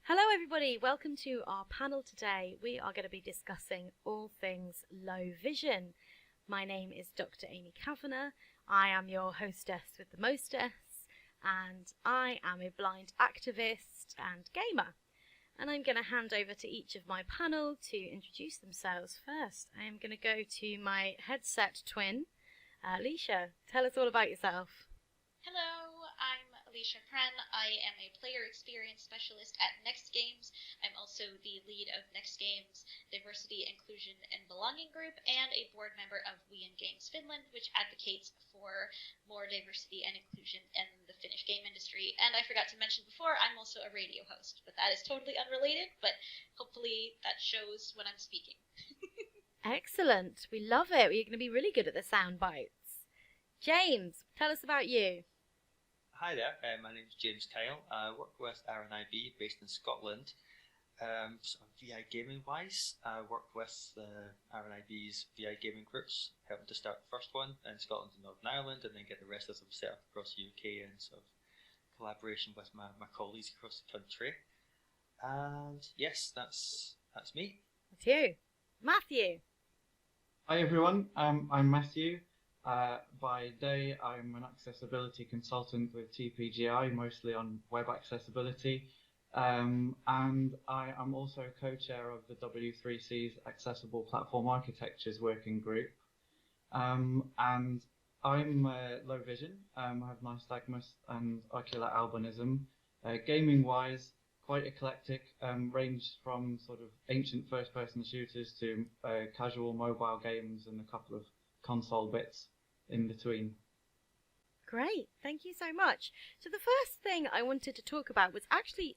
Hello everybody, welcome to our panel today. We are going to be discussing all things low vision. My name is Dr. Amy Kavanagh. I am your hostess with the mostess, and I am a blind activist and gamer. And I'm going to hand over to each of my panel to introduce themselves first. I am going to go to my headset twin, Alicia. Tell us all about yourself. Hello, I'm Alicia Pren. I am a player experience specialist at Next Games. I'm also the lead of Next Games Diversity, Inclusion, and Belonging Group, and a board member of We in Games Finland, which advocates for more diversity and inclusion in the Finnish game industry. And I forgot to mention before, I'm also a radio host, but that is totally unrelated, but hopefully that shows when I'm speaking. Excellent. We love it. You're going to be really good at the sound bites. James, tell us about you. Hi there, my name is James Kyle. I work with RNIB based in Scotland. VI gaming wise, I work with the RNIB's VI gaming groups, helping to start the first one in Scotland and Northern Ireland, and then get the rest of them set up across the UK in sort of collaboration with my colleagues across the country. And yes, that's me. That's you. Matthew. Hi everyone, I'm Matthew. By day, I'm an accessibility consultant with TPGI, mostly on web accessibility, and I am also co-chair of the W3C's Accessible Platform Architectures Working Group, and I'm low vision. I have nystagmus and ocular albinism. Gaming-wise, quite eclectic, ranged from sort of ancient first-person shooters to casual mobile games and a couple of console bits in between. Great, thank you so much. So the first thing I wanted to talk about was actually,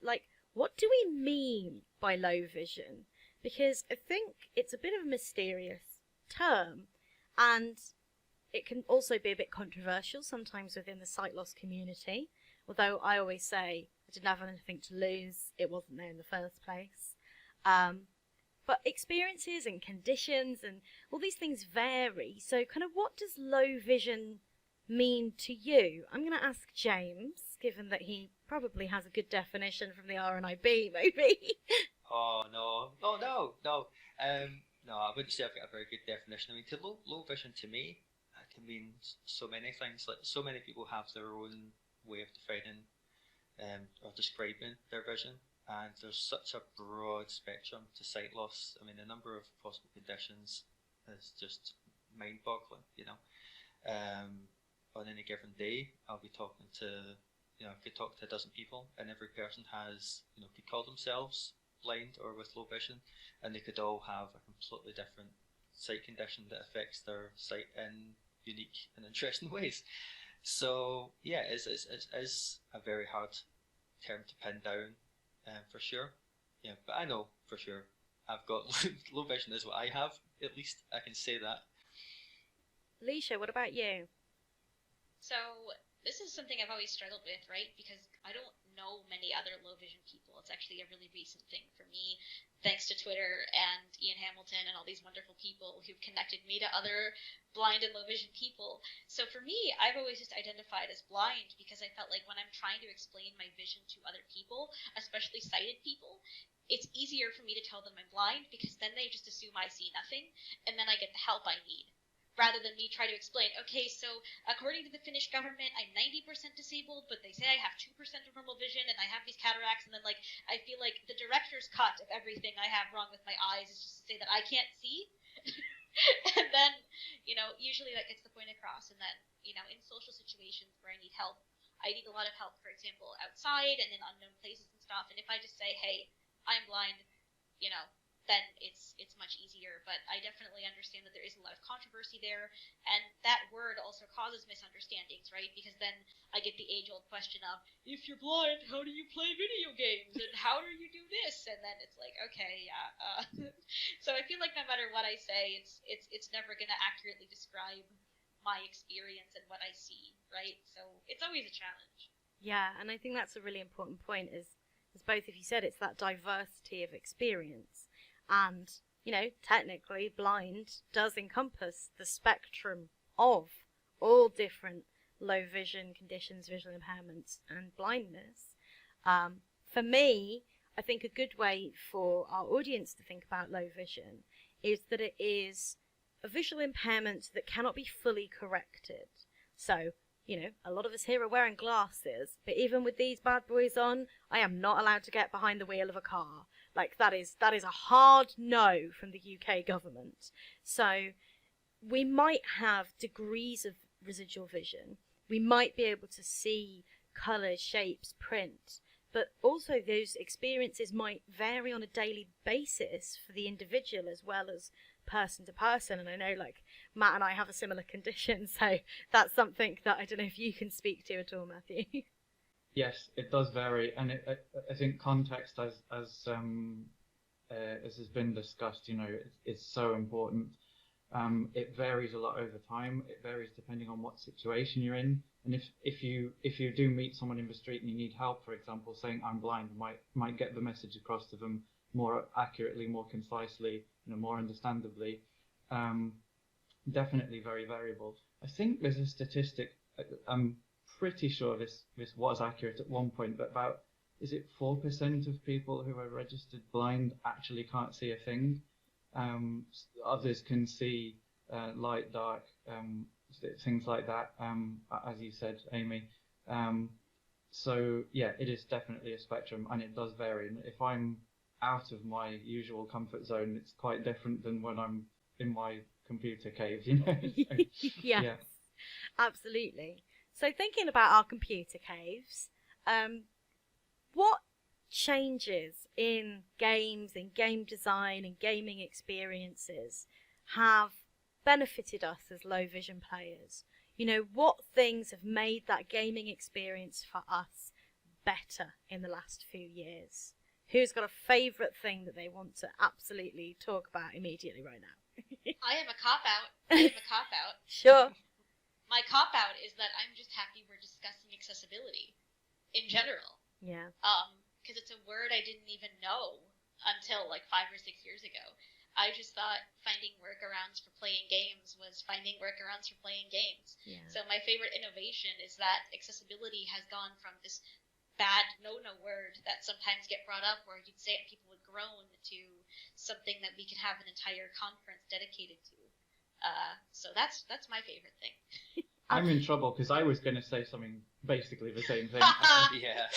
what do we mean by low vision? Because I think it's a bit of a mysterious term, and it can also be a bit controversial sometimes within the sight loss community, although I always say I didn't have anything to lose, it wasn't there in the first place. But experiences and conditions and all these things vary. So kind of what does low vision mean to you? I'm going to ask James, given that he probably has a good definition from the RNIB, maybe. No, I wouldn't say I've got a very good definition. I mean, low vision to me, it can mean so many things. Like, so many people have their own way of defining or describing their vision. And there's such a broad spectrum to sight loss. I mean, the number of possible conditions is just mind-boggling, On any given day, I'll be talking to, I could talk to a dozen people, and every person has, could call themselves blind or with low vision, and they could all have a completely different sight condition that affects their sight in unique and interesting ways. So, yeah, it is a very hard term to pin down. For sure, yeah, but I know for sure I've got low vision is what I have. At least I can say that. Alicia, what about you? So this is something I've always struggled with, right? Because I don't know many other low vision people. It's actually a really recent thing for me, thanks to Twitter and Ian Hamilton and all these wonderful people who've connected me to other blind and low vision people. So for me, I've always just identified as blind because I felt like when I'm trying to explain my vision to other people, especially sighted people, it's easier for me to tell them I'm blind because then they just assume I see nothing, and then I get the help I need. Rather than me try to explain, okay, so according to the Finnish government, I'm 90% disabled, but they say I have 2% of normal vision, and I have these cataracts, and then, I feel like the director's cut of everything I have wrong with my eyes is just to say that I can't see. And then, usually that gets the point across, and then, in social situations where I need help, I need a lot of help, for example, outside and in unknown places and stuff, and if I just say, hey, I'm blind, then it's much easier. But I definitely understand that there is a lot of controversy there, and that word also causes misunderstandings, right? Because then I get the age-old question of, if you're blind, how do you play video games, and how do you do this? And then it's like, okay, yeah. So I feel like no matter what I say, it's never going to accurately describe my experience and what I see, right? So it's always a challenge. Yeah, and I think that's a really important point, as both of you said, it's that diversity of experience. And, technically, blind does encompass the spectrum of all different low vision conditions, visual impairments, and blindness. For me, I think a good way for our audience to think about low vision is that it is a visual impairment that cannot be fully corrected. So, a lot of us here are wearing glasses, but even with these bad boys on, I am not allowed to get behind the wheel of a car. Like, that is a hard no from the UK government. So we might have degrees of residual vision. We might be able to see colours, shapes, print, but also those experiences might vary on a daily basis for the individual as well as person to person. And I know, like, Matt and I have a similar condition, so that's something that I don't know if you can speak to at all, Matthew. Yes, it does vary, and I think context, as has been discussed, is so important. It varies a lot over time. It varies depending on what situation you're in, and if you do meet someone in the street and you need help, for example, saying I'm blind might get the message across to them more accurately, more concisely, more understandably. Definitely very variable. I think there's a statistic. I'm pretty sure this was accurate at one point, but about, is it 4% of people who are registered blind actually can't see a thing? Others can see light, dark, things like that, as you said, Amy. So yeah, it is definitely a spectrum, and it does vary. And if I'm out of my usual comfort zone, it's quite different than when I'm in my computer cave, So, Yes, yeah. Absolutely. So thinking about our computer caves, what changes in games, in game design, and gaming experiences have benefited us as low vision players? What things have made that gaming experience for us better in the last few years? Who's got a favourite thing that they want to absolutely talk about immediately right now? I have a cop-out. Sure. My cop-out is that I'm just happy we're discussing accessibility in general. Yeah. Because it's a word I didn't even know until like 5 or 6 years ago. I just thought finding workarounds for playing games was finding workarounds for playing games. Yeah. So my favorite innovation is that accessibility has gone from this bad no-no word that sometimes get brought up where you'd say it and people would groan, to something that we could have an entire conference dedicated to. So that's my favorite thing. I'm in trouble because I was going to say something basically the same thing. Yeah.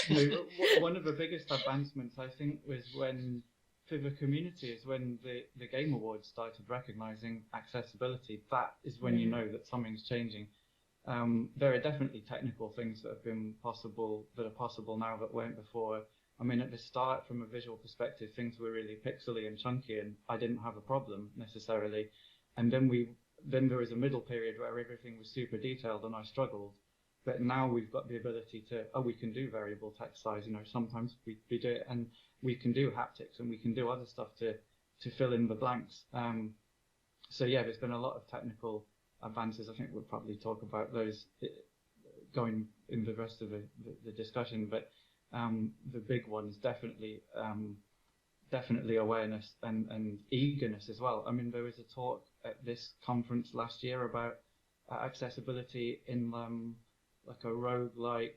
One of the biggest advancements, I think, was when, for the community, is when the Game Awards started recognizing accessibility. That is when you know that something's changing. There are definitely technical things that are possible now that weren't before. I mean, at the start, from a visual perspective, things were really pixely and chunky, and I didn't have a problem necessarily. And then there was a middle period where everything was super detailed, and I struggled. But now we've got the ability we can do variable text size. Sometimes we do it, and we can do haptics, and we can do other stuff to fill in the blanks. So yeah, there's been a lot of technical advances. I think we'll probably talk about those going in the rest of the discussion, but the big ones definitely awareness and eagerness as well. I mean, there was a talk at this conference last year about accessibility in like a roguelike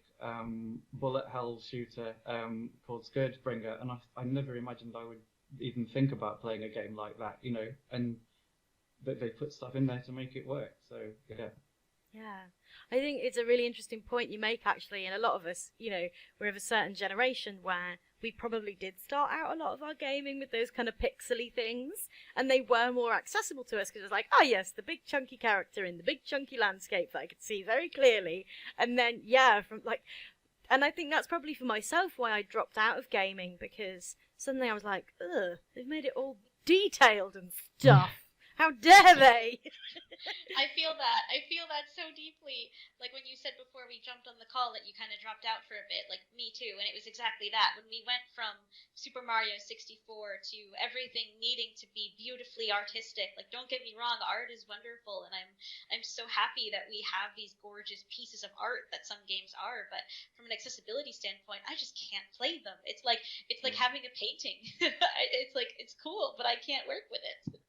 bullet hell shooter called Scourgebringer, and I never imagined I would even think about playing a game like that, and but they put stuff in there to make it work. So yeah. Yeah, I think it's a really interesting point you make, actually, and a lot of us, we're of a certain generation where we probably did start out a lot of our gaming with those kind of pixely things, and they were more accessible to us because it was like, oh yes, the big chunky character in the big chunky landscape that I could see very clearly, and then and I think that's probably for myself why I dropped out of gaming, because suddenly I was like, ugh, they've made it all detailed and stuff. How dare they? I feel that so deeply. Like when you said before we jumped on the call that you kind of dropped out for a bit, like me too, and it was exactly that. When we went from Super Mario 64 to everything needing to be beautifully artistic, like don't get me wrong, art is wonderful, and I'm so happy that we have these gorgeous pieces of art that some games are, but from an accessibility standpoint, I just can't play them. It's like having a painting. It's like, it's cool, but I can't work with it.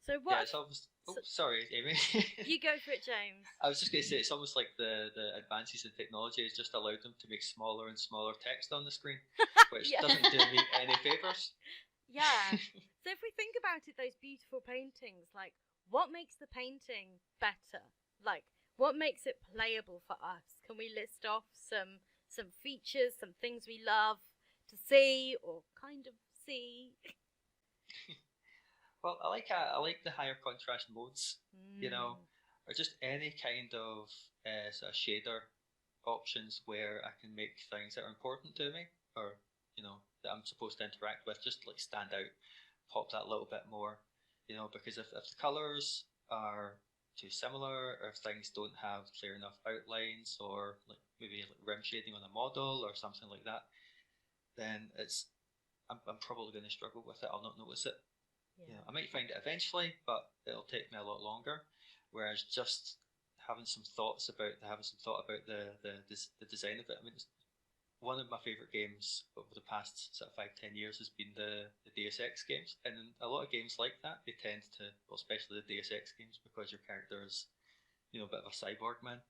So Yeah, what? it's almost. Oh, so- sorry, Amy. You go for it, James. I was just going to say it's almost like the advances in technology has just allowed them to make smaller and smaller text on the screen, which Yeah. doesn't do me any favors. Yeah. So if we think about it, those beautiful paintings, like, what makes the painting better? Like, what makes it playable for us? Can we list off some features, some things we love to see or kind of see? Well, I like the higher contrast modes, you know, Mm. or just any kind of sort of shader options where I can make things that are important to me, or that I'm supposed to interact with, just like stand out, pop that little bit more, because if the colors are too similar, or if things don't have clear enough outlines, or like maybe like rim shading on a model or something like that, then I'm probably going to struggle with it. I'll not notice it. Yeah. I might find it eventually, but it'll take me a lot longer. Whereas just having some thought about the design of it. I mean, it's one of my favorite games over the past sort of 5-10 years has been the Deus Ex games, and in a lot of games like that, they tend to, well, especially the Deus Ex games, because your character is, a bit of a cyborg man.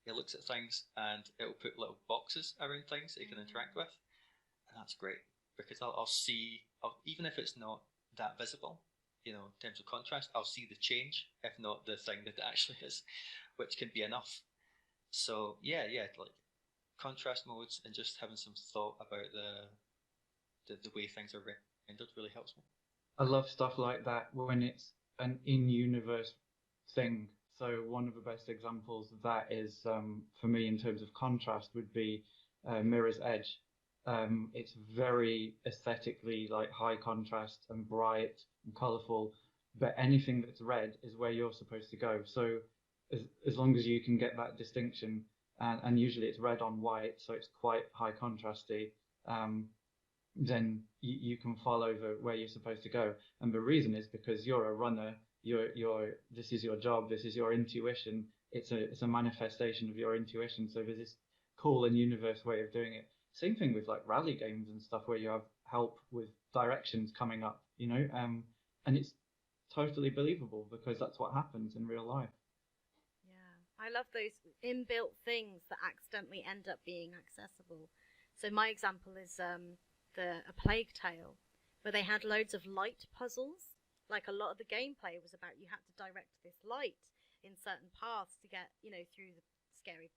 He looks at things and it'll put little boxes around things that he can interact with, and that's great because I'll see, even if it's not that visible, in terms of contrast, I'll see the change, if not the thing that it actually is, which can be enough. So yeah, like contrast modes and just having some thought about the way things are rendered really helps me. I love stuff like that when it's an in-universe thing. So one of the best examples of that is, for me, in terms of contrast, would be Mirror's Edge. It's very aesthetically like high contrast and bright and colourful, but anything that's red is where you're supposed to go. So as long as you can get that distinction, and usually it's red on white, so it's quite high contrasty. Then you can follow where you're supposed to go. And the reason is because you're a runner. This is your job. This is your intuition. It's a manifestation of your intuition. So there's this cool and universe way of doing it. Same thing with like rally games and stuff where you have help with directions coming up, and it's totally believable because that's what happens in real life. Yeah, I love those inbuilt things that accidentally end up being accessible. So my example is A Plague Tale, where they had loads of light puzzles. Like, a lot of the gameplay was about you had to direct this light in certain paths to get, through the scary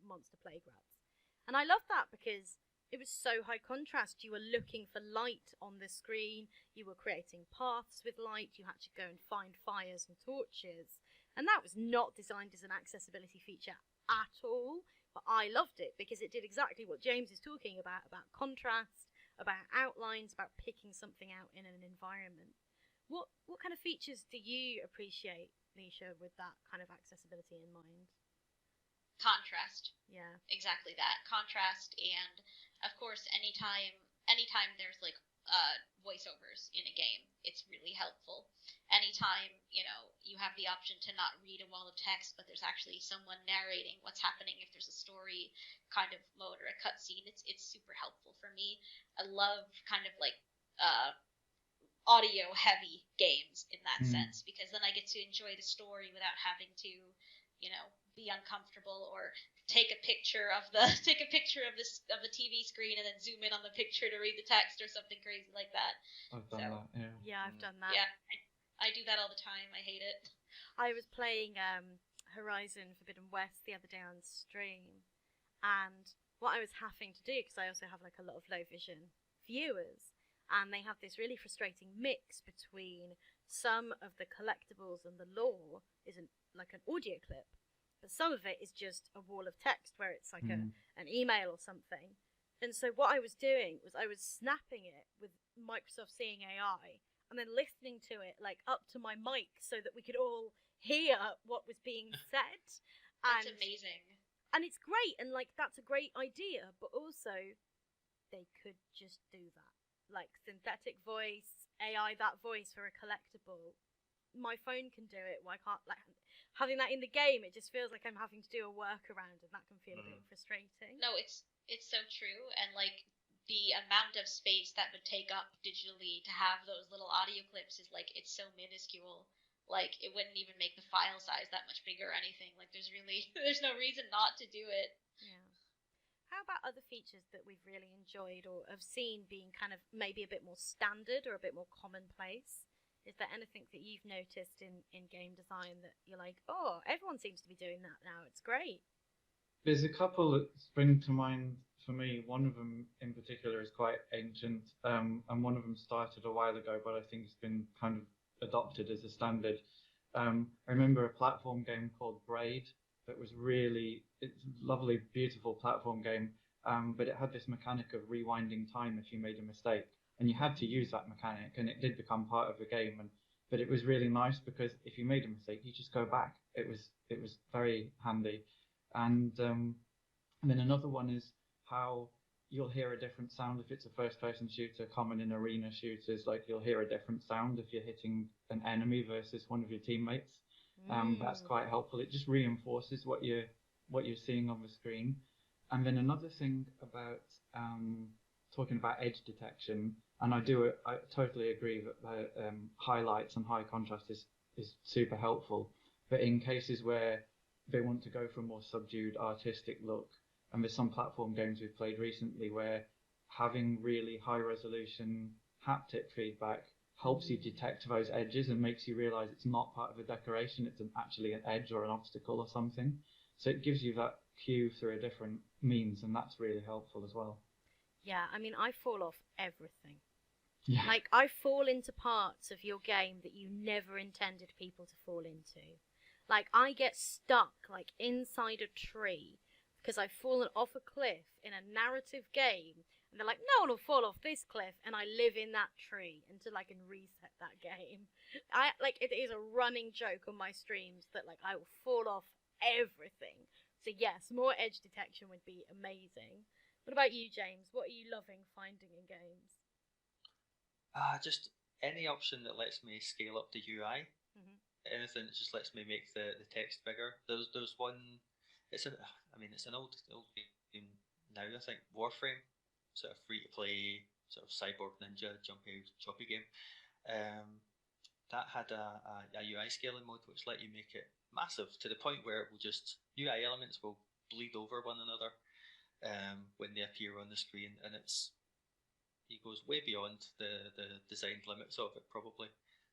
monster plague rats. And I loved that because it was so high contrast. You were looking for light on the screen, you were creating paths with light, you had to go and find fires and torches. And that was not designed as an accessibility feature at all, but I loved it because it did exactly what James is talking about contrast, about outlines, about picking something out in an environment. What kind of features do you appreciate, Nisha, with that kind of accessibility in mind? Contrast. Yeah. Exactly that. Contrast, and of course anytime there's like voiceovers in a game, it's really helpful. Anytime, you have the option to not read a wall of text, but there's actually someone narrating what's happening, if there's a story kind of mode or a cutscene, it's super helpful for me. I love kind of like audio heavy games in that sense, because then I get to enjoy the story without having to, be uncomfortable or take a picture of the TV screen and then zoom in on the picture to read the text or something crazy like that. I've done that, yeah. Yeah, I've done that. Yeah, I do that all the time. I hate it. I was playing Horizon Forbidden West the other day on stream, and what I was having to do, because I also have like a lot of low vision viewers, and they have this really frustrating mix between some of the collectibles and the lore isn't like an audio clip, but some of it is just a wall of text where it's like an email or something. And so what I was doing was I was snapping it with Microsoft Seeing AI and then listening to it like up to my mic so that we could all hear what was being said. That's amazing. And it's great, and like that's a great idea, but also they could just do that. Like synthetic voice, AI that voice for a collectible. My phone can do it. Why can't, like, having that in the game? It just feels like I'm having to do a workaround, and that can feel a bit frustrating. No, it's so true, and like the amount of space that would take up digitally to have those little audio clips is like, it's so minuscule. Like, it wouldn't even make the file size that much bigger or anything. Like, there's no reason not to do it. Yeah. How about other features that we've really enjoyed or have seen being kind of maybe a bit more standard or a bit more commonplace? Is there anything that you've noticed in game design that you're like, oh, everyone seems to be doing that now, it's great? There's a couple that spring to mind for me. One of them in particular is quite ancient, and one of them started a while ago, but I think it's been kind of adopted as a standard. I remember a platform game called Braid that was it's a lovely, beautiful platform game, but it had this mechanic of rewinding time if you made a mistake, and you had to use that mechanic, and it did become part of the game. But it was really nice because if you made a mistake, you just go back. It was very handy. And then another one is how you'll hear a different sound if it's a first-person shooter. Common in arena shooters, like you'll hear a different sound if you're hitting an enemy versus one of your teammates. That's quite helpful. It just reinforces what you're seeing on the screen. And then another thing about talking about edge detection, and I totally agree that highlights and high contrast is super helpful. But in cases where they want to go for a more subdued artistic look, and there's some platform games we've played recently where having really high resolution haptic feedback helps you detect those edges and makes you realize it's not part of a decoration, it's actually an edge or an obstacle or something. So it gives you that cue through a different means, and that's really helpful as well. Yeah, I mean, I fall off everything. Yeah. Like, I fall into parts of your game that you never intended people to fall into. Like, I get stuck, like, inside a tree because I've fallen off a cliff in a narrative game, and they're like, no one will fall off this cliff, and I live in that tree until I can reset that game. It is a running joke on my streams that, like, I will fall off everything. So yes, more edge detection would be amazing. What about you, James? What are you loving finding in games? Just any option that lets me scale up the UI. Mm-hmm. Anything that just lets me make the text bigger. There's one. It's an old game now. I think Warframe, sort of free to play, sort of cyborg ninja jumpy choppy game. That had a UI scaling mode which let you make it massive to the point where it will just UI elements will bleed over one another when they appear on the screen, and it goes way beyond the designed limits of it probably,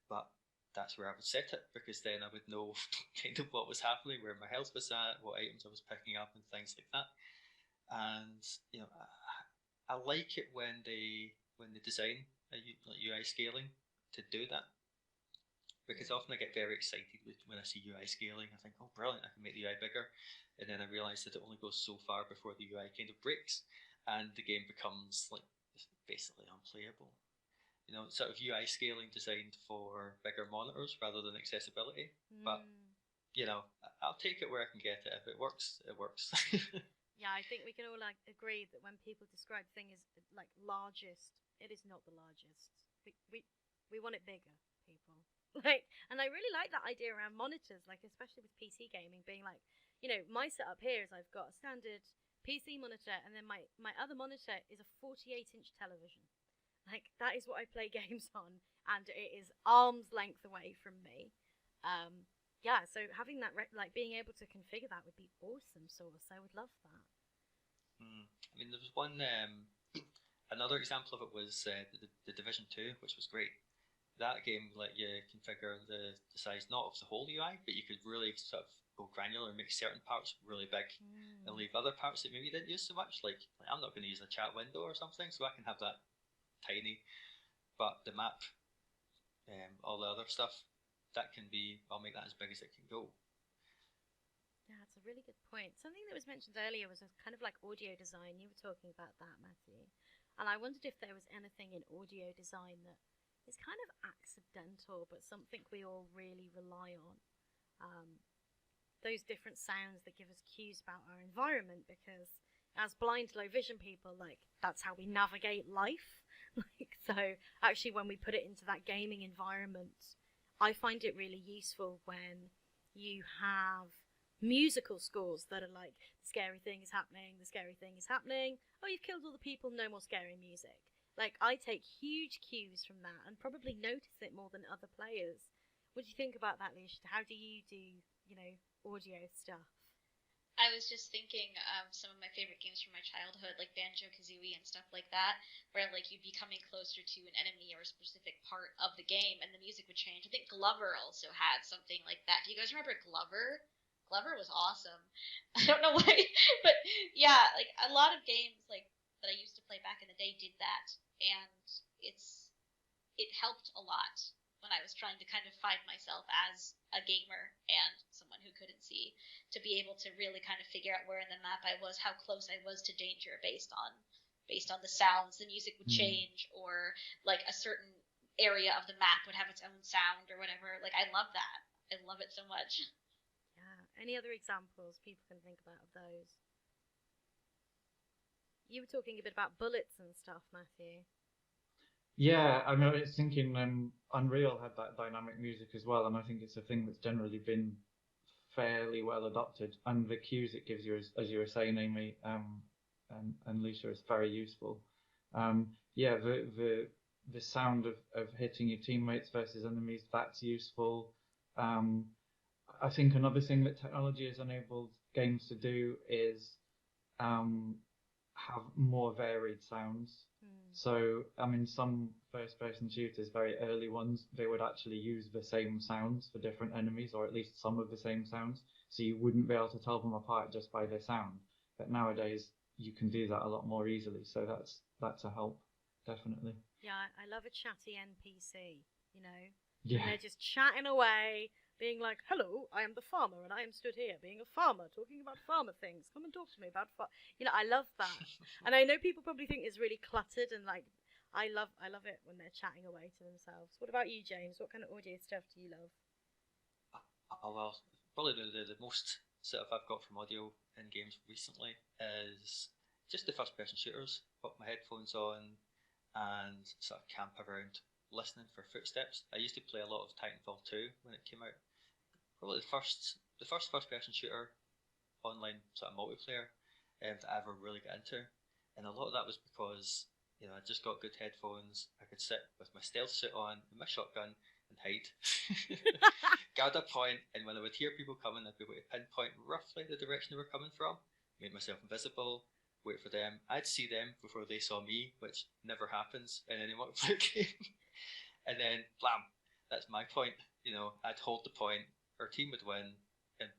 but that's where I would set it, because then I would know kind of what was happening, where my health was at, what items I was picking up, and things like that. And I like it when they design UI scaling to do that, because often I get very excited when I see UI scaling. I think, oh, brilliant, I can make the UI bigger, and then I realise that it only goes so far before the UI kind of breaks, and the game becomes like basically unplayable. Sort of UI scaling designed for bigger monitors rather than accessibility. But I'll take it where I can get it. If it works, it works. Yeah, I think we can all agree that when people describe thing as like largest, it is not the largest. We want it bigger, people. And I really like that idea around monitors, like especially with PC gaming, being like, my setup here is I've got a standard PC monitor, and then my other monitor is a 48-inch television. Like, that is what I play games on, and it is arm's length away from me. Yeah, so having that, being able to configure that would be awesome, Source. I would love that. I mean, there was one, another example of it was the Division 2, which was great. That game let you configure the size, not of the whole UI, but you could really sort of go granular and make certain parts really big and leave other parts that maybe you didn't use so much. Like I'm not going to use a chat window or something, so I can have that tiny, but the map, all the other stuff, I'll make that as big as it can go. Yeah, that's a really good point. Something that was mentioned earlier was a kind of like audio design. You were talking about that, Matthew. And I wondered if there was anything in audio design that is kind of accidental, but something we all really rely on. Those different sounds that give us cues about our environment, because as blind, low vision people, that's how we navigate life. So actually when we put it into that gaming environment, I find it really useful when you have musical scores that are like, the scary thing is happening, the scary thing is happening. Oh, you've killed all the people, no more scary music. Like, I take huge cues from that and probably notice it more than other players. What do you think about that, Lucia? How do you do, audio stuff? I was just thinking of some of my favorite games from my childhood, like Banjo-Kazooie and stuff like that, where like you'd be coming closer to an enemy or a specific part of the game, and the music would change. I think Glover also had something like that. Do you guys remember Glover? Glover was awesome. I don't know why, but yeah, like a lot of games like that I used to play back in the day did that, and it helped a lot when I was trying to kind of find myself as a gamer and someone who couldn't see, to be able to really kind of figure out where in the map I was, how close I was to danger based on the sounds. The music would change, or like a certain area of the map would have its own sound or whatever. Like, I love that. I love it so much. Yeah. Any other examples people can think about of those? You were talking a bit about bullets and stuff, Matthew. Yeah, I mean, I was thinking Unreal had that dynamic music as well, and I think it's a thing that's generally been fairly well adopted. And the cues it gives you, as you were saying, Amy, and Lisa, is very useful. Yeah, the sound of hitting your teammates versus enemies, that's useful. I think another thing that technology has enabled games to do is have more varied sounds. So, I mean, some first-person shooters, very early ones, they would actually use the same sounds for different enemies, or at least some of the same sounds. So you wouldn't be able to tell them apart just by their sound. But nowadays, you can do that a lot more easily. So that's a help, definitely. Yeah, I love a chatty NPC, Yeah. And they're just chatting away, being like, hello, I am the farmer, and I am stood here being a farmer, talking about farmer things. Come and talk to me about I love that. And I know people probably think it's really cluttered, and like, I love it when they're chatting away to themselves. What about you, James? What kind of audio stuff do you love? Oh, well, probably the most sort of I've got from audio in games recently is just the first person shooters. Put my headphones on and sort of camp around listening for footsteps. I used to play a lot of Titanfall 2 when it came out. Probably the first first person shooter online sort of multiplayer that I ever really got into, and a lot of that was because I just got good headphones. I could sit with my stealth suit on and my shotgun and hide. Gather a point, and when I would hear people coming, I'd be able to pinpoint roughly the direction they were coming from, make myself invisible, wait for them. I'd see them before they saw me, which never happens in any multiplayer game. And then, blam, that's my point. I'd hold the point, our team would win, and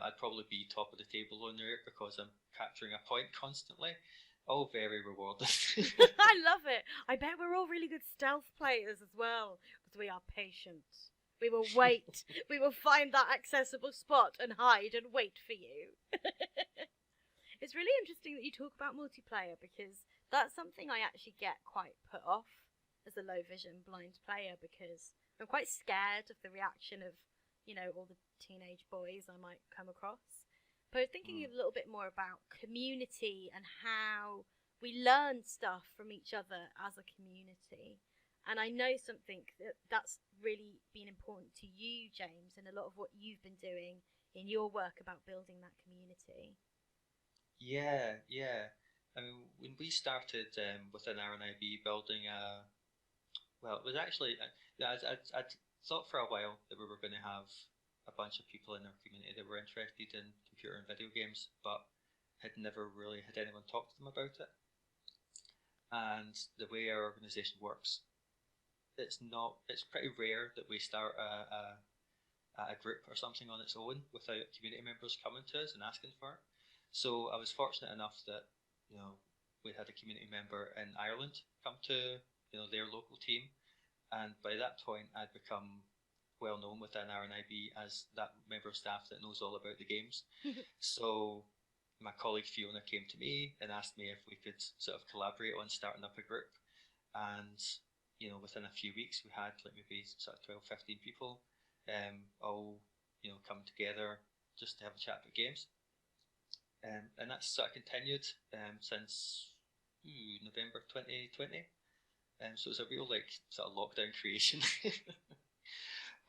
I'd probably be top of the table on there because I'm capturing a point constantly. All very rewarding. I love it. I bet we're all really good stealth players as well, because we are patient. We will wait. We will find that accessible spot and hide and wait for you. It's really interesting that you talk about multiplayer, because that's something I actually get quite put off as a low vision blind player, because I'm quite scared of the reaction of, all the teenage boys I might come across. But I was thinking a little bit more about community and how we learn stuff from each other as a community. And I know something that's really been important to you, James, and a lot of what you've been doing in your work about building that community. Yeah. I mean, when we started within RNIB building it was actually, I'd thought for a while that we were going to have a bunch of people in our community that were interested in computer and video games, but had never really had anyone talk to them about it. And the way our organisation works, it's pretty rare that we start a group or something on its own without community members coming to us and asking for it. So I was fortunate enough that we had a community member in Ireland come to their local team, and by that point I'd become well known within RNIB as that member of staff that knows all about the games. So my colleague Fiona came to me and asked me if we could sort of collaborate on starting up a group, and within a few weeks we had like maybe sort of 12, 15 people all come together just to have a chat about games. And that's sort of continued since November 2020. So it's a real like sort of lockdown creation.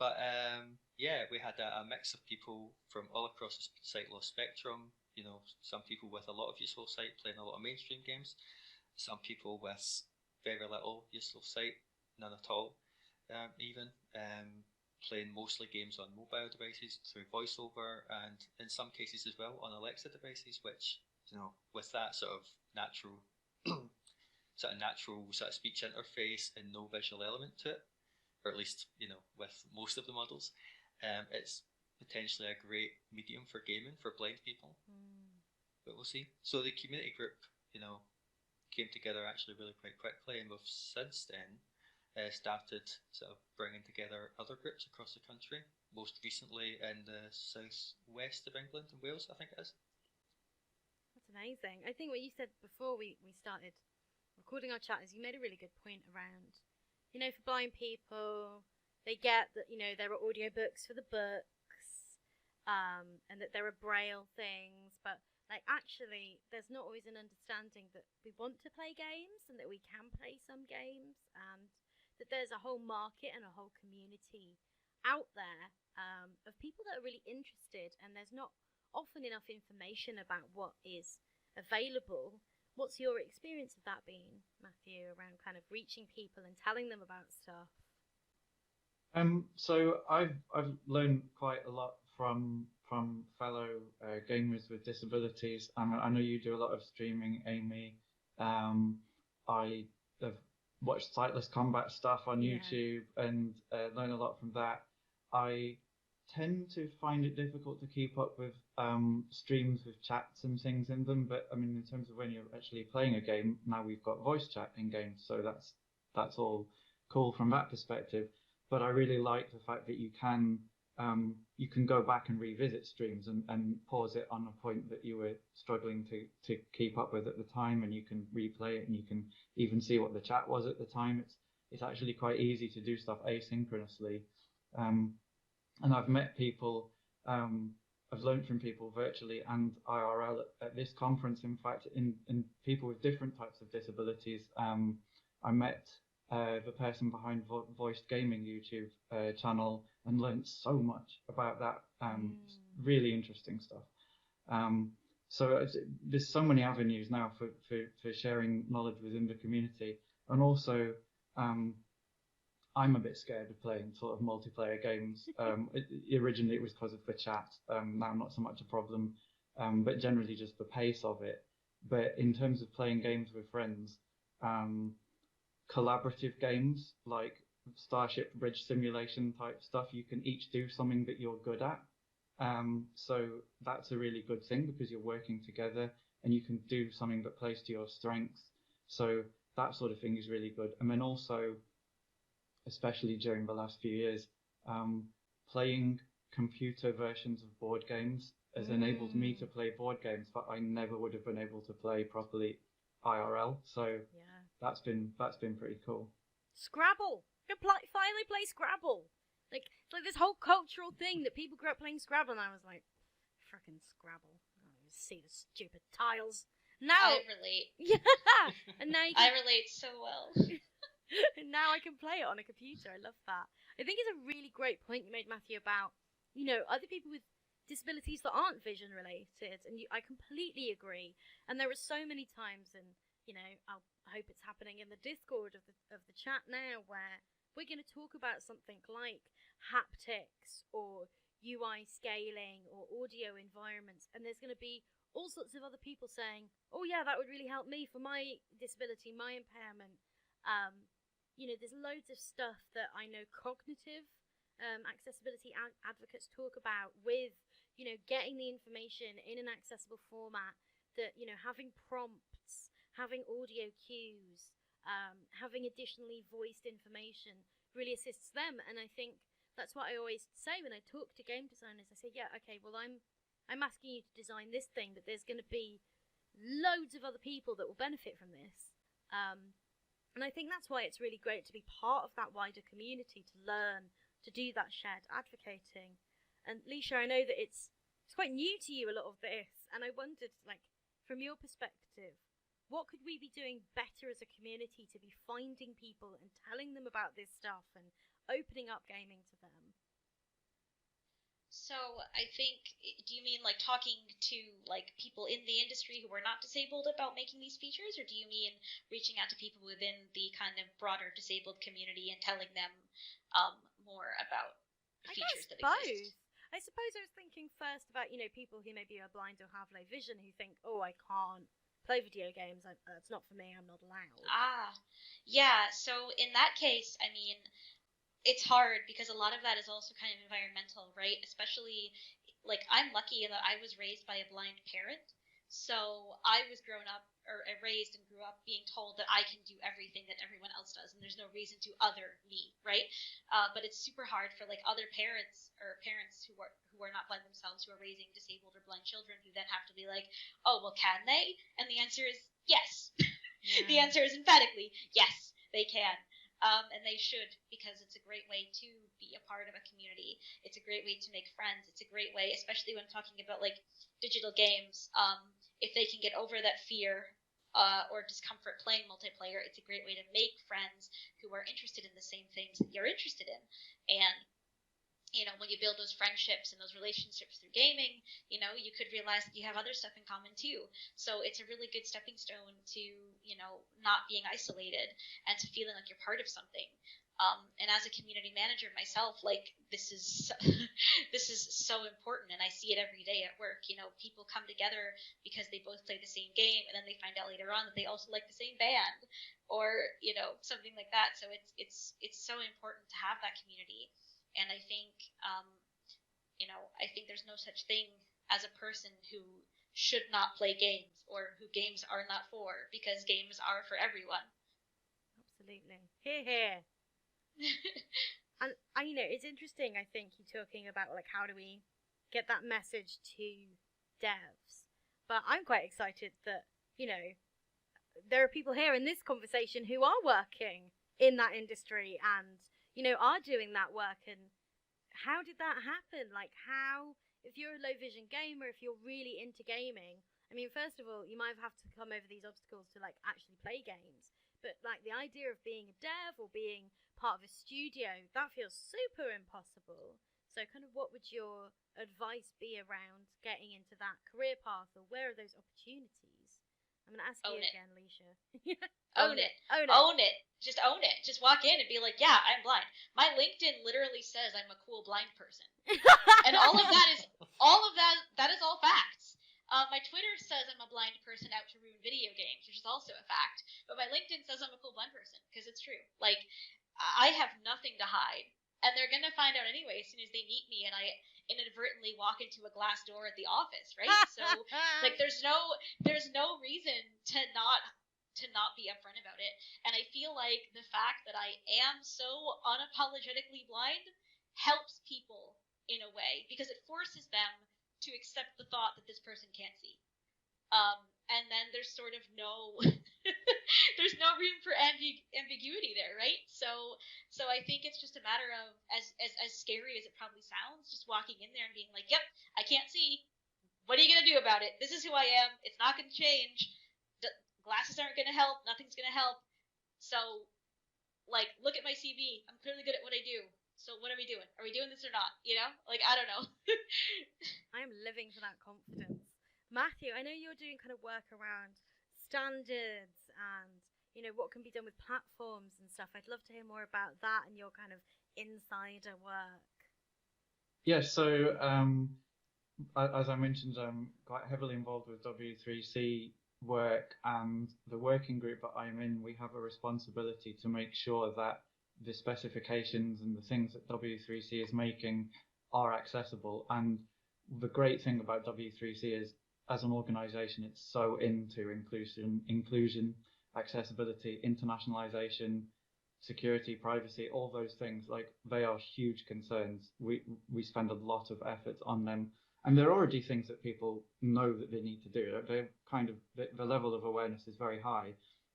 But yeah, we had a mix of people from all across the sight loss spectrum. You know, some people with a lot of useful sight playing a lot of mainstream games, some people with very little useful sight, none at all, even playing mostly games on mobile devices through VoiceOver, and in some cases as well on Alexa devices, which, you know, with that sort of natural sort of speech interface and no visual element to it, or at least, you know, with most of the models, it's potentially a great medium for gaming for blind people. But we'll see. So the community group, you know, came together actually really quite quickly, and we've since then started sort of bringing together other groups across the country, most recently in the southwest of England and Wales, I think it is. That's amazing. I think what you said before we started recording our chat is you made a really good point around, you know, for blind people, they get that, you know, there are audiobooks for the books, and that there are braille things, but like actually there's not always an understanding that we want to play games and that we can play some games, and that there's a whole market and a whole community out there of people that are really interested, and there's not often enough information about what is available. What's your experience of that been, Matthew, around kind of reaching people and telling them about stuff? So I've learned quite a lot from fellow gamers with disabilities. I know you do a lot of streaming, Amy. I have watched Sightless Combat stuff on YouTube and learn a lot from that. I tend to find it difficult to keep up with streams with chats and things in them, but I mean, in terms of when you're actually playing a game, now we've got voice chat in games, so that's all cool from that perspective. But I really like the fact that you can go back and revisit streams and pause it on a point that you were struggling to keep up with at the time, and you can replay it, and you can even see what the chat was at the time. It's actually quite easy to do stuff asynchronously. And I've met people, I've learned from people virtually and IRL at this conference. In fact, in people with different types of disabilities. I met the person behind Voiced Gaming YouTube channel and learned so much about that. Really interesting stuff. So there's so many avenues now for sharing knowledge within the community, and also I'm a bit scared of playing sort of multiplayer games. Originally it was because of the chat. Now not so much a problem, but generally just the pace of it. But in terms of playing games with friends, collaborative games like Starship Bridge Simulation type stuff, you can each do something that you're good at. So that's a really good thing because you're working together and you can do something that plays to your strengths. So that sort of thing is really good. And then also, especially during the last few years, playing computer versions of board games has enabled me to play board games that I never would have been able to play properly IRL. So that's been pretty cool. Scrabble! You can finally play Scrabble! Like, it's like this whole cultural thing that people grew up playing Scrabble, and I was like, frickin' Scrabble. I don't even see the stupid tiles. Now I relate. Yeah! And now you can... I relate so well. And now I can play it on a computer. I love that. I think it's a really great point you made, Matthew, about, you know, other people with disabilities that aren't vision related, and I completely agree. And there are so many times, and you know, I hope it's happening in the Discord of the chat now, where we're going to talk about something like haptics or UI scaling or audio environments, and there's going to be all sorts of other people saying, "Oh yeah, that would really help me for my disability, my impairment." You know, there's loads of stuff that I know cognitive accessibility advocates talk about with, you know, getting the information in an accessible format, that, you know, having prompts, having audio cues, having additionally voiced information really assists them. And I think that's what I always say when I talk to game designers. I say, yeah, okay, well, I'm asking you to design this thing, but there's going to be loads of other people that will benefit from this. And I think that's why it's really great to be part of that wider community, to learn, to do that shared advocating. And Leisha, I know that it's quite new to you, a lot of this, and I wondered, like, from your perspective, what could we be doing better as a community to be finding people and telling them about this stuff and opening up gaming to them? So I think, do you mean like talking to like people in the industry who are not disabled about making these features, or do you mean reaching out to people within the kind of broader disabled community and telling them more about the I features guess that both. exist? I suppose I was thinking first about, people who maybe are blind or have low vision who think, oh, I can't play video games. That's not for me. I'm not allowed. Ah, yeah. So in that case, I mean, it's hard because a lot of that is also kind of environmental, right? Especially like I'm lucky in that I was raised by a blind parent. So I was grown up or raised and grew up being told that I can do everything that everyone else does, and there's no reason to other me, right? But it's super hard for like other parents or parents who are not blind themselves, who are raising disabled or blind children, who then have to be like, oh well, can they? And the answer is yes. Yeah. The answer is emphatically yes, they can. And they should, because it's a great way to be a part of a community. It's a great way to make friends. It's a great way, especially when talking about like digital games. If they can get over that fear or discomfort playing multiplayer, it's a great way to make friends who are interested in the same things that you're interested in. And when you build those friendships and those relationships through gaming, you could realize that you have other stuff in common too. So it's a really good stepping stone to, not being isolated and to feeling like you're part of something. And as a community manager myself, like this is this is so important, and I see it every day at work. People come together because they both play the same game, and then they find out later on that they also like the same band, or something like that. So it's so important to have that community. And I think, I think there's no such thing as a person who should not play games or who games are not for, because games are for everyone. Absolutely. Hear, hear. And it's interesting. I think you're talking about like how do we get that message to devs, but I'm quite excited that there are people here in this conversation who are working in that industry and are doing that work. And how did that happen? Like, how, if you're a low vision gamer, if you're really into gaming, I mean, first of all, you might have to come over these obstacles to like actually play games. But like the idea of being a dev or being part of a studio, that feels super impossible. So kind of what would your advice be around getting into that career path, or where are those opportunities? I'm going to ask you again, Leisha. Own it. Own it. Just own it. Just walk in and be like, yeah, I'm blind. My LinkedIn literally says I'm a cool blind person. And all of that is all facts. My Twitter says I'm a blind person out to ruin video games, which is also a fact. But my LinkedIn says I'm a cool blind person, because it's true. Like, I have nothing to hide. And they're going to find out anyway as soon as they meet me and I inadvertently walk into a glass door at the office, right? So, like, there's no reason to not be upfront about it. And I feel like the fact that I am so unapologetically blind helps people in a way, because it forces them to accept the thought that this person can't see. And then there's sort of no there's no room for ambiguity there, right? So I think it's just a matter of, as scary as it probably sounds, just walking in there and being like, yep, I can't see. What are you going to do about it? This is who I am. It's not going to change. Glasses aren't going to help. Nothing's going to help. So, like, look at my CV. I'm clearly good at what I do. So what are we doing? Are we doing this or not? Like, I don't know. I'm living for that confidence. Matthew, I know you're doing kind of work around standards and, what can be done with platforms and stuff. I'd love to hear more about that and your kind of insider work. Yeah, so as I mentioned, I'm quite heavily involved with W3C work, and the working group that I'm in, we have a responsibility to make sure that the specifications and the things that W3C is making are accessible. And the great thing about W3C is, as an organization, it's so into inclusion, accessibility, internationalization, security, privacy, all those things. Like, they are huge concerns. We spend a lot of effort on them, and they're already things that people know that they need to do. They're kind of, the level of awareness is very high,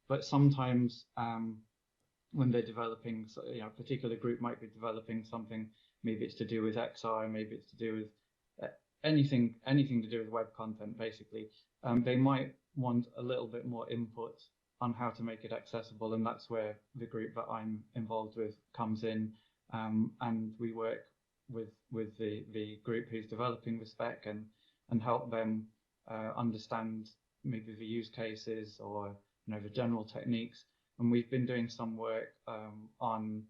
but sometimes when they're developing, a particular group might be developing something, maybe it's to do with XR, maybe it's to do with anything to do with web content, basically. They might want a little bit more input on how to make it accessible, and that's where the group that I'm involved with comes in. And we work with the group who's developing the spec and help them understand maybe the use cases or the general techniques. And we've been doing some work on,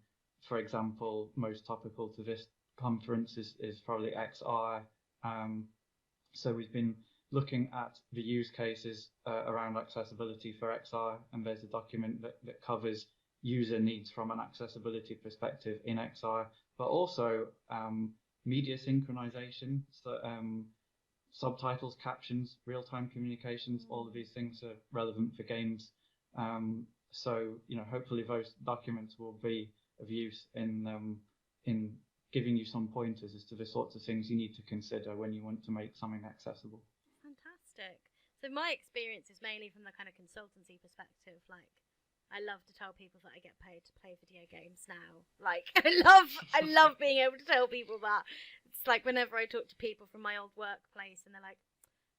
for example, most topical to this conference is probably XR. So we've been looking at the use cases around accessibility for XR, and there's a document that covers user needs from an accessibility perspective in XR, but also media synchronization, so, subtitles, captions, real-time communications, all of these things are relevant for games. So hopefully those documents will be of use in giving you some pointers as to the sorts of things you need to consider when you want to make something accessible. Fantastic. So my experience is mainly from the kind of consultancy perspective. Like, I love to tell people that I get paid to play video games now. Like, I love being able to tell people that. It's like whenever I talk to people from my old workplace and they're like,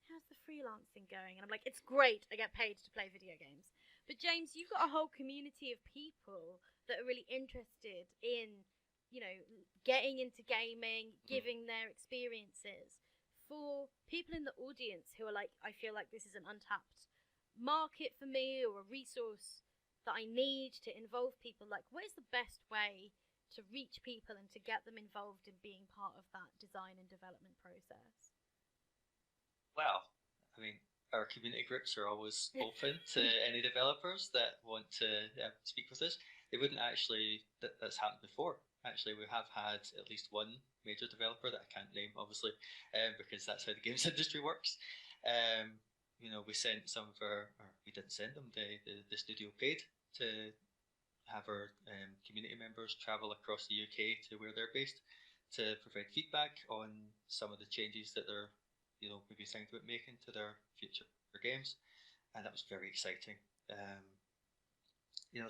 how's the freelancing going? And I'm like, it's great. I get paid to play video games. But James, you've got a whole community of people that are really interested in, getting into gaming, giving their experiences. For people in the audience who are like, I feel like this is an untapped market for me or a resource that I need to involve people, like, what is the best way to reach people and to get them involved in being part of that design and development process? Well, I mean, our community groups are always open to any developers that want to speak with us. They wouldn't actually, that's happened before. Actually, we have had at least one major developer that I can't name, obviously, because that's how the games industry works. We sent some of or we didn't send them, the studio paid to have our community members travel across the UK to where they're based to provide feedback on some of the changes that they're maybe thinking about making to their future games, and that was very exciting.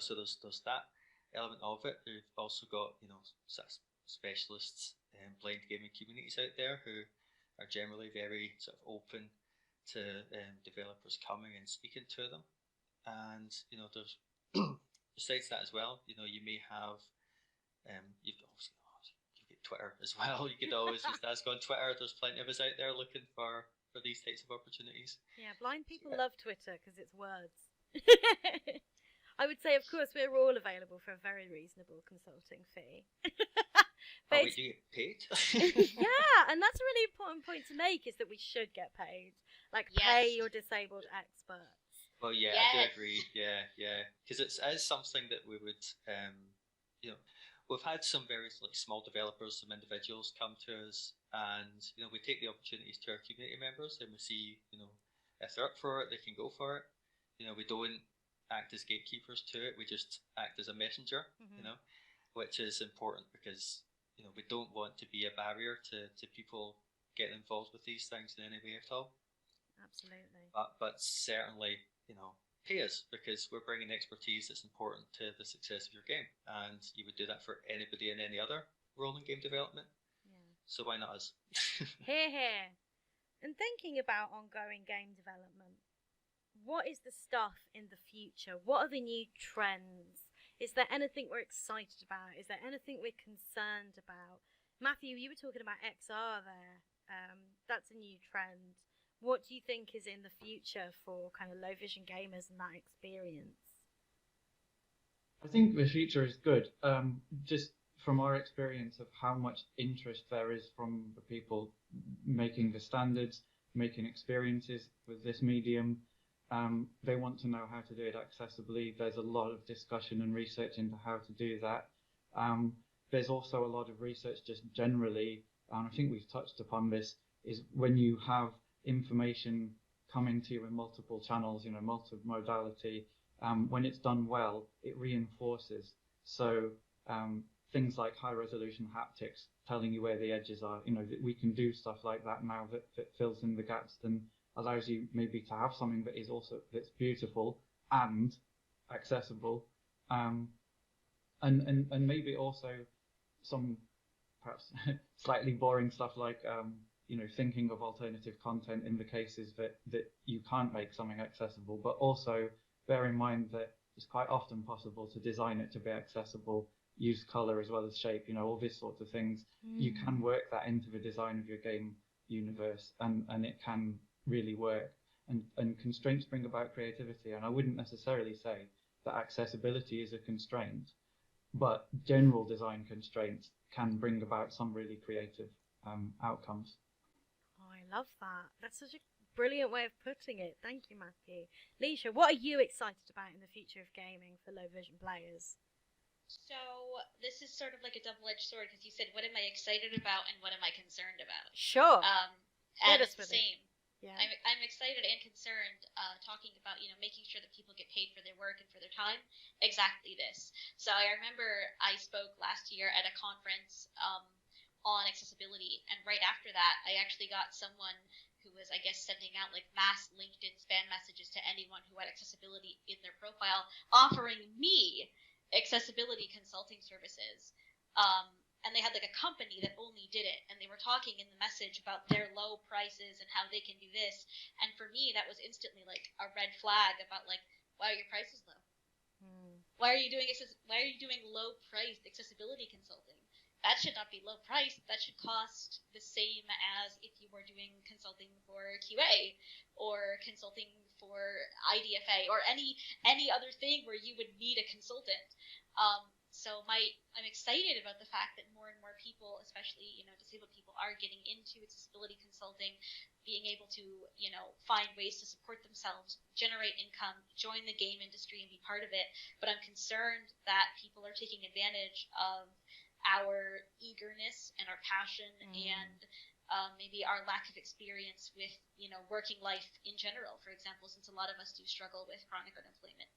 So there's that element of it. We've also got sort of specialists and blind gaming communities out there who are generally very sort of open to developers coming and speaking to them. And there's besides that as well, you may have you've obviously you get Twitter as well. You could always just ask on Twitter. There's plenty of us out there looking for these types of opportunities. Yeah, blind people love Twitter because it's words. I would say, of course, we're all available for a very reasonable consulting fee. But we do get paid. Yeah, and that's a really important point to make, is that we should get paid. Like, pay your disabled experts. Well, yeah, yes. I do agree. Yeah, because it is something that we would, we've had some very small developers, some individuals come to us, and we take the opportunities to our community members, and we see if they're up for it, they can go for it. We don't act as gatekeepers to it; we just act as a messenger. Which is important because we don't want to be a barrier to people getting involved with these things in any way at all. Absolutely. But certainly, pay us, because we're bringing expertise that's important to the success of your game, and you would do that for anybody in any other role in game development. Yeah. So why not us? Hear. And thinking about ongoing game development, what is the stuff in the future? What are the new trends? Is there anything we're excited about? Is there anything we're concerned about? Matthew, you were talking about XR there. That's a new trend. What do you think is in the future for kind of low vision gamers and that experience? I think the future is good. Just from our experience of how much interest there is from the people making the standards, making experiences with this medium. They want to know how to do it accessibly. There's a lot of discussion and research into how to do that. There's also a lot of research just generally, and I think we've touched upon this, is when you have information coming to you in multiple channels, multimodality, when it's done well, it reinforces. So things like high resolution haptics telling you where the edges are, that we can do stuff like that now that fills in the gaps and allows you maybe to have something that is also that's beautiful and accessible, and maybe also some perhaps slightly boring stuff like thinking of alternative content in the cases that you can't make something accessible, but also bear in mind that it's quite often possible to design it to be accessible. use color as well as shape, all these sorts of things. You can work that into the design of your game universe, and it can really work. And constraints bring about creativity, and I wouldn't necessarily say that accessibility is a constraint, but general design constraints can bring about some really creative outcomes. Oh, I love that. That's such a brilliant way of putting it. Thank you, Matthew. Leisha, what are you excited about in the future of gaming for low vision players? So this is sort of like a double-edged sword, because you said, what am I excited about and what am I concerned about? Sure. And it's the same. Yeah. I'm excited and concerned, talking about, making sure that people get paid for their work and for their time. Exactly this. So I remember I spoke last year at a conference on accessibility, and right after that, I actually got someone who was, I guess, sending out like mass LinkedIn spam messages to anyone who had accessibility in their profile, offering me accessibility consulting services. And they had like a company that only did it, and they were talking in the message about their low prices and how they can do this. And for me, that was instantly like a red flag about like, why are your prices low? Why are you doing low priced accessibility consulting? That should not be low priced. That should cost the same as if you were doing consulting for QA or consulting for IDFA or any other thing where you would need a consultant. So I'm excited about the fact that more and more people, especially, disabled people, are getting into accessibility consulting, being able to, find ways to support themselves, generate income, join the game industry and be part of it. But I'm concerned that people are taking advantage of our eagerness and our passion and maybe our lack of experience with, working life in general, for example, since a lot of us do struggle with chronic unemployment.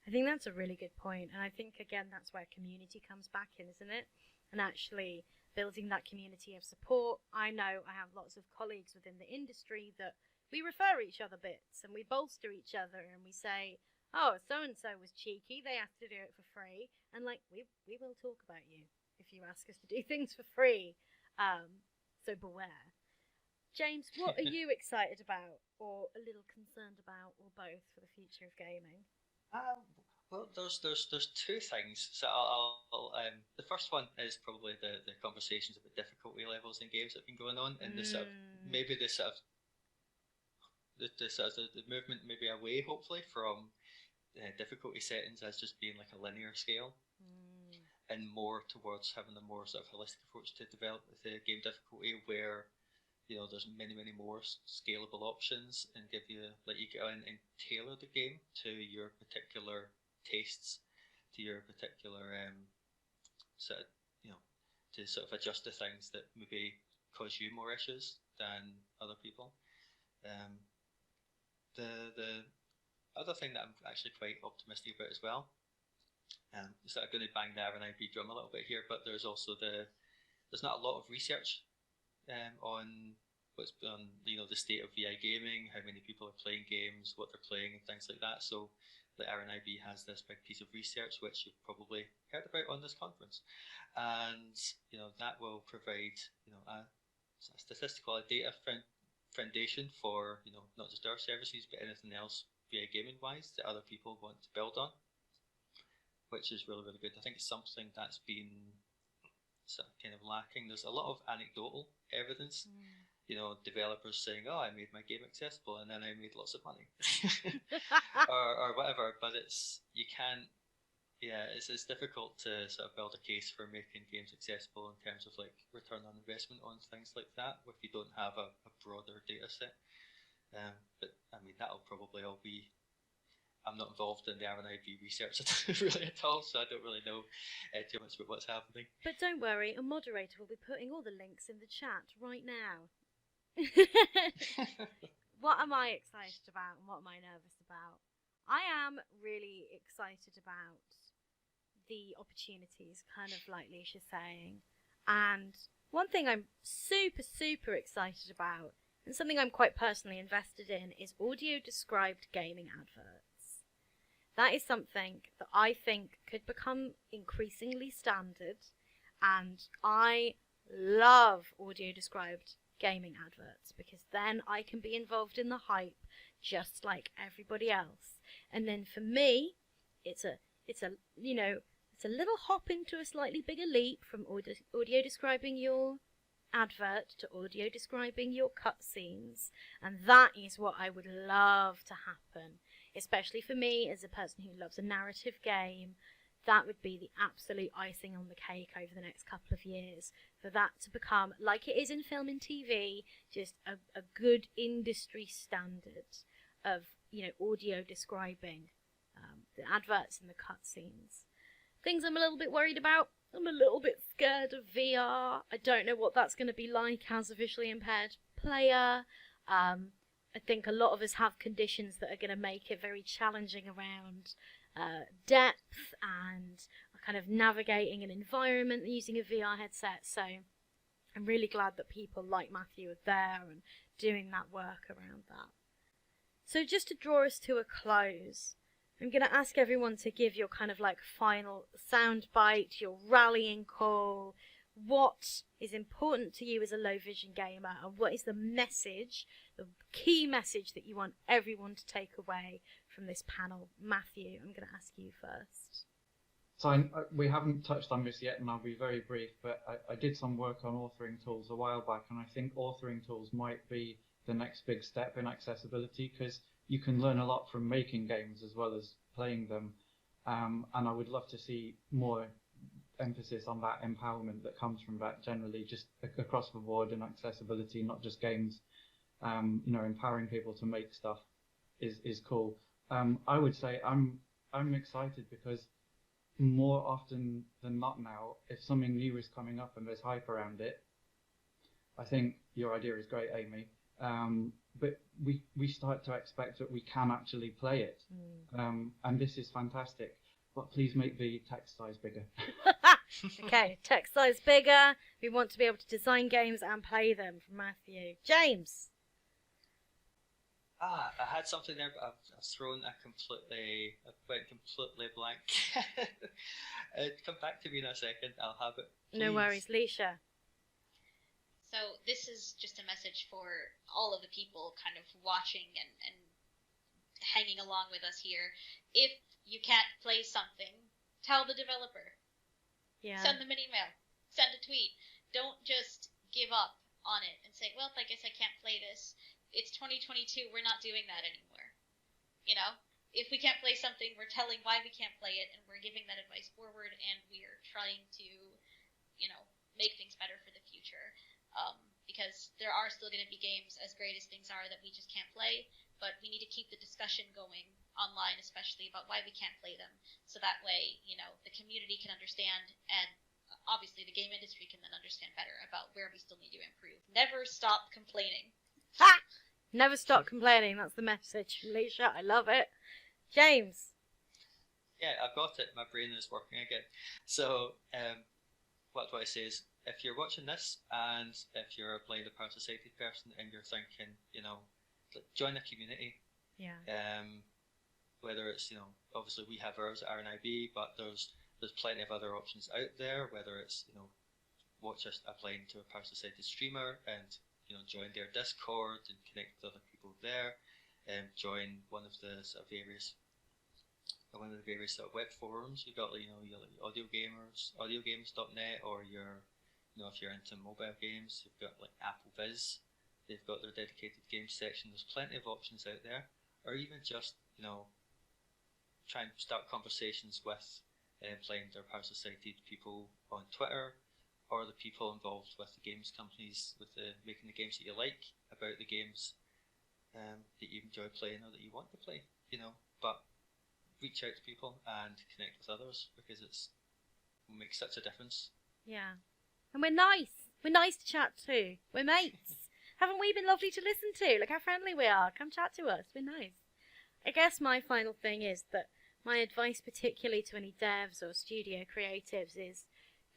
I think that's a really good point, and I think, again, that's where community comes back in, isn't it? And actually building that community of support. I know I have lots of colleagues within the industry that we refer each other bits, and we bolster each other, and we say, oh, so-and-so was cheeky, they have to do it for free, and, like, we will talk about you if you ask us to do things for free, so beware. James, what are you excited about, or a little concerned about, or both, for the future of gaming? Well, there's two things. So I'll the first one is probably the conversations about difficulty levels in games that have been going on, and the sort of maybe the movement maybe away, hopefully, from difficulty settings as just being like a linear scale, and more towards having a more sort of holistic approach to develop the game difficulty, where there's many more scalable options, and give you you go in and tailor the game to your particular tastes, to your particular sort of, to sort of adjust to things that maybe cause you more issues than other people. The other thing that I'm actually quite optimistic about as well, is that I'm going to bang the RNIB drum a little bit here, but there's also there's not a lot of research on what's on the state of VI gaming, how many people are playing games, what they're playing, and things like that. So the RNIB has this big piece of research which you've probably heard about on this conference, and that will provide a statistical data foundation for not just our services but anything else VI gaming wise that other people want to build on, which is really good. I think it's something that's been sort of kind of lacking. There's a lot of anecdotal evidence, developers saying, oh, I made my game accessible and then I made lots of money or whatever, but it's difficult to sort of build a case for making games accessible in terms of like return on investment on things like that if you don't have a broader data set. But I mean, that'll probably all be, I'm not involved in the RNIB research really at all, so I don't really know too much about what's happening. But don't worry, a moderator will be putting all the links in the chat right now. What am I excited about and what am I nervous about? I am really excited about the opportunities, kind of like Leisha's saying. And one thing I'm super excited about, and something I'm quite personally invested in, is audio-described gaming adverts. That is something that I think could become increasingly standard, and I love audio-described gaming adverts because then I can be involved in the hype just like everybody else. And then for me, it's a It's a little hop into a slightly bigger leap from audio describing your advert to audio describing your cutscenes, and that is what I would love to happen, especially for me as a person who loves a narrative game. That would be the absolute icing on the cake over the next couple of years, for that to become, like it is in film and TV, just a good industry standard of, audio describing the adverts and the cutscenes. Things I'm a little bit worried about. I'm a little bit scared of VR. I don't know what that's going to be like as a visually impaired player. I think a lot of us have conditions that are going to make it very challenging around depth and kind of navigating an environment using a VR headset. So I'm really glad that people like Matthew are there and doing that work around that. So just to draw us to a close, I'm going to ask everyone to give your kind of like final soundbite, your rallying call. What is important to you as a low vision gamer, and what is the message, the key message that you want everyone to take away from this panel? Matthew, I'm going to ask you first. So we haven't touched on this yet, and I'll be very brief, but I did some work on authoring tools a while back, and I think authoring tools might be the next big step in accessibility, because you can learn a lot from making games as well as playing them, and I would love to see more emphasis on that empowerment that comes from that generally, just across the board in accessibility, not just games. Empowering people to make stuff is cool. I would say I'm excited because more often than not now, if something new is coming up and there's hype around it, I think your idea is great, Amy. But we start to expect that we can actually play it, and this is fantastic. But please make the text size bigger. Okay, text size bigger. We want to be able to design games and play them. From Matthew. James. I had something there, but I've thrown I went completely blank. Come back to me in a second. I'll have it. Please. No worries, Leisha. So this is just a message for all of the people kind of watching and hanging along with us here. If you can't play something, tell the developer. Yeah. Send them an email. Send a tweet. Don't just give up on it and say, well, I guess I can't play this. It's 2022. We're not doing that anymore. If we can't play something, we're telling why we can't play it, and we're giving that advice forward, and we're trying to, make things better for the future. Because there are still going to be games, as great as things are, that we just can't play, but we need to keep the discussion going online, especially about why we can't play them, so that way, the community can understand, and obviously the game industry can then understand better about where we still need to improve. Never stop complaining. Ha! Never stop complaining. That's the message, Leisha. I love it. James. Yeah, I've got it. My brain is working again. So, what do I say is, if you're watching this and if you're a blind or partially sighted person and you're thinking, join a community. Yeah. Whether it's, obviously we have ours at RNIB, but there's plenty of other options out there. Whether it's, watch a blind to a partially sighted streamer and join their Discord and connect with other people there, join one of the various web forums. You've got your audiogames.net, or if you're into mobile games, you've got like Apple Viz. They've got their dedicated games section. There's plenty of options out there, or even just try and start conversations with blind or partially sighted people on Twitter, or the people involved with the games companies, with making the games that you like, about the games that you enjoy playing or that you want to play, but reach out to people and connect with others, because it makes such a difference. Yeah. And we're nice. We're nice to chat to. We're mates. Haven't we been lovely to listen to? Look how friendly we are. Come chat to us. We're nice. I guess my final thing is that my advice, particularly to any devs or studio creatives, is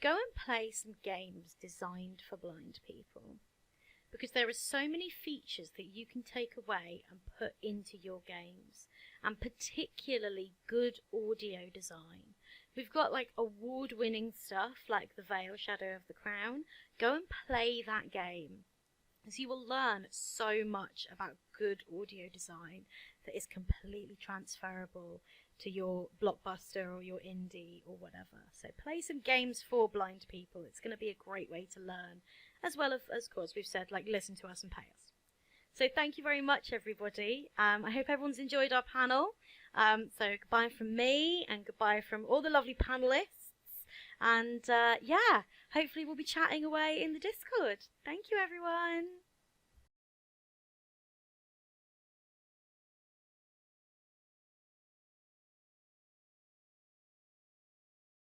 go and play some games designed for blind people, because there are so many features that you can take away and put into your games, and particularly good audio design. We've got like award-winning stuff like The Veil: Shadow of the Crown. Go and play that game, as you will learn so much about good audio design that is completely transferable to your blockbuster or your indie or whatever. So play some games for blind people. It's going to be a great way to learn, as well as course we've said, like, listen to us and pay us. So thank you very much, everybody. I hope everyone's enjoyed our panel. So goodbye from me and goodbye from all the lovely panelists. And yeah, hopefully we'll be chatting away in the Discord. Thank you, everyone.